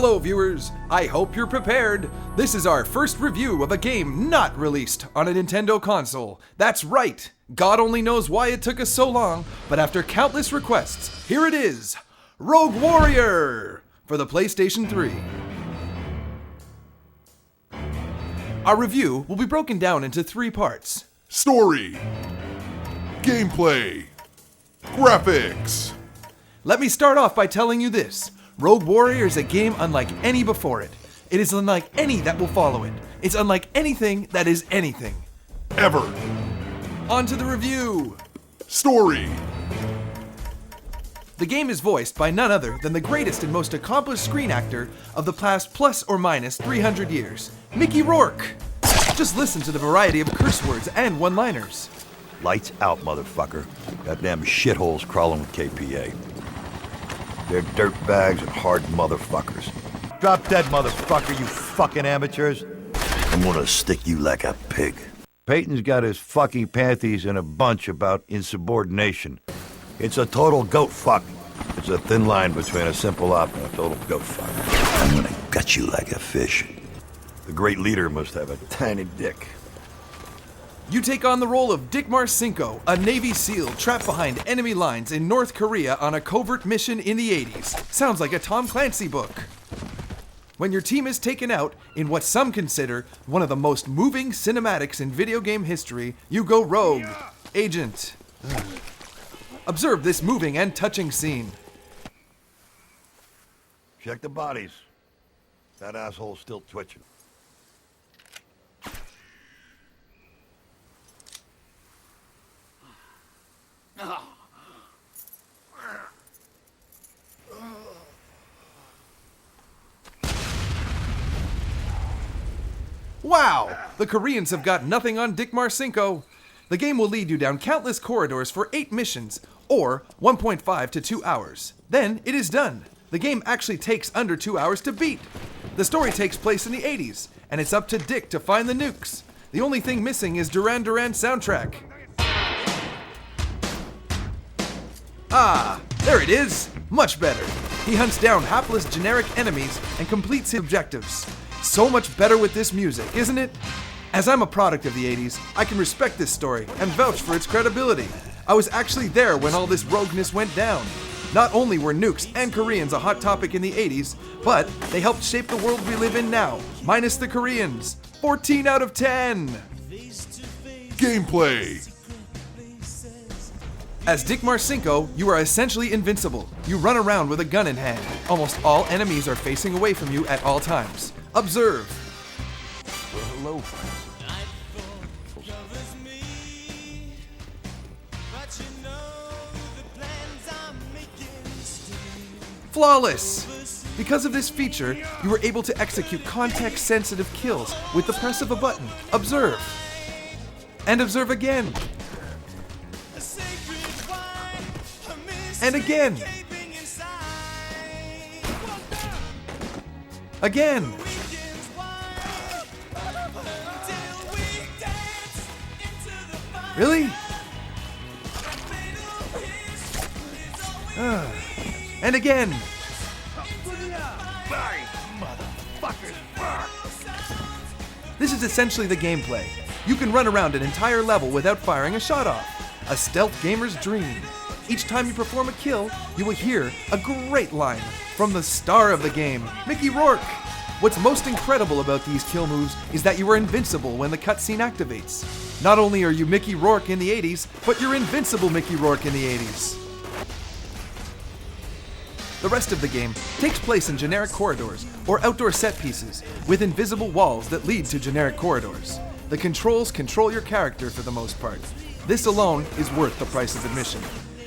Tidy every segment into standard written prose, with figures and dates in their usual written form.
Hello viewers, I hope you're prepared. This is our first review of a game not released on a Nintendo console. That's right, God only knows why it took us so long, but after countless requests, here it is, Rogue Warrior for the PlayStation 3. Our review will be broken down into 3 parts. Story, gameplay, graphics. Let me start off by telling you this. Rogue Warrior is a game unlike any before it. It is unlike any that will follow it. It's unlike anything that is anything. Ever. On to the review. Story. The game is voiced by none other than the greatest and most accomplished screen actor of the past plus or minus 300 years, Mickey Rourke. Just listen to the variety of curse words and one-liners. Lights out, motherfucker. Goddamn shitholes crawling with KPA. They're dirtbags and hard motherfuckers. Drop dead, motherfucker, you fucking amateurs. I'm gonna stick you like a pig. Peyton's got his fucking panties in a bunch about insubordination. It's a total goat fuck. It's a thin line between a simple op and a total goat fuck. I'm gonna gut you like a fish. The great leader must have a tiny dick. You take on the role of Dick Marcinko, a Navy SEAL trapped behind enemy lines in North Korea on a covert mission in the 80s. Sounds like a Tom Clancy book. When your team is taken out in what some consider one of the most moving cinematics in video game history, you go rogue. Agent. Observe this moving and touching scene. Check the bodies. That asshole's still twitching. Wow! The Koreans have got nothing on Dick Marcinko. The game will lead you down countless corridors for 8 missions, or 1.5 to 2 hours. Then it is done. The game actually takes under 2 hours to beat. The story takes place in the 80s, and it's up to Dick to find the nukes. The only thing missing is Duran Duran's soundtrack. Ah, there it is! Much better. He hunts down hapless generic enemies and completes his objectives. So much better with this music, isn't it? As I'm a product of the 80s, I can respect this story and vouch for its credibility. I was actually there when all this rogueness went down. Not only were nukes and Koreans a hot topic in the 80s, but they helped shape the world we live in now, minus the Koreans. 14 out of 10! Gameplay. As Dick Marcinko, you are essentially invincible. You run around with a gun in hand. Almost all enemies are facing away from you at all times. Observe. Well, hello, friends. Flawless! Because of this feature, you were able to execute context-sensitive kills with the press of a button. Observe. And observe again. And again. Again. Really? And again. This is essentially the gameplay. You can run around an entire level without firing a shot off. A stealth gamer's dream. Each time you perform a kill, you will hear a great line from the star of the game, Mickey Rourke. What's most incredible about these kill moves is that you are invincible when the cutscene activates. Not only are you Mickey Rourke in the 80s, but you're invincible Mickey Rourke in the 80s. The rest of the game takes place in generic corridors or outdoor set pieces with invisible walls that lead to generic corridors. The controls control your character for the most part. This alone is worth the price of admission.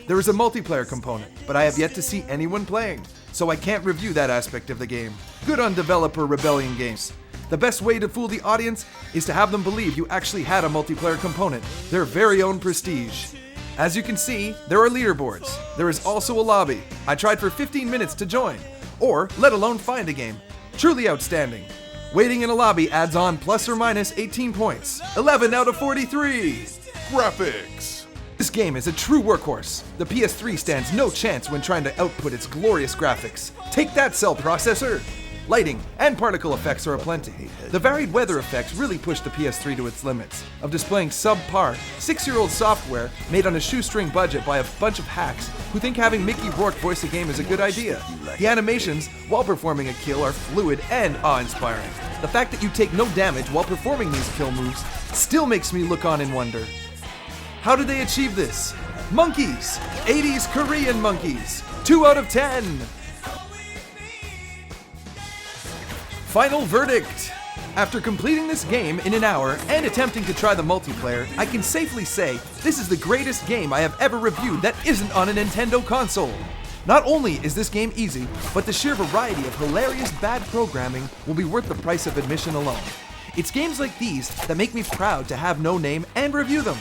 There is a multiplayer component, but I have yet to see anyone playing, so I can't review that aspect of the game. Good on developer Rebellion Games. The best way to fool the audience is to have them believe you actually had a multiplayer component, their very own prestige. As you can see, there are leaderboards. There is also a lobby. I tried for 15 minutes to join, or let alone find a game. Truly outstanding. Waiting in a lobby adds on plus or minus 18 points. 11 out of 43! Graphics. This game is a true workhorse. The PS3 stands no chance when trying to output its glorious graphics. Take that, cell processor! lighting, and particle effects are aplenty. The varied weather effects really push the PS3 to its limits of displaying subpar, 6-year-old software made on a shoestring budget by a bunch of hacks who think having Mickey Rourke voice a game is a good idea. The animations, while performing a kill, are fluid and awe-inspiring. The fact that you take no damage while performing these kill moves still makes me look on in wonder. How did they achieve this? Monkeys! 80s Korean monkeys! 2 out of 10! Final verdict! After completing this game in an hour and attempting to try the multiplayer, I can safely say this is the greatest game I have ever reviewed that isn't on a Nintendo console. Not only is this game easy, but the sheer variety of hilarious bad programming will be worth the price of admission alone. It's games like these that make me proud to have No Name and review them.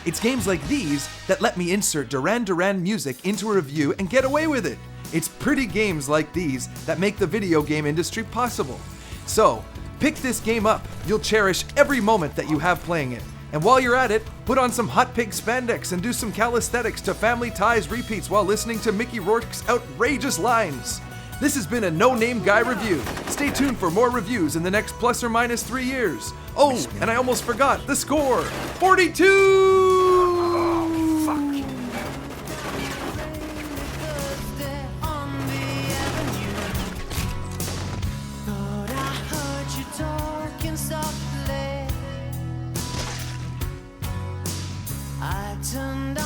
It's games like these that let me insert Duran Duran music into a review and get away with it. It's pretty games like these that make the video game industry possible. So, pick this game up. You'll cherish every moment that you have playing it. And while you're at it, put on some Hot Pig spandex and do some calisthenics to Family Ties repeats while listening to Mickey Rourke's outrageous lines. This has been a No Name Guy review. Stay tuned for more reviews in the next plus or minus 3 years. Oh, and I almost forgot the score, 42! Turned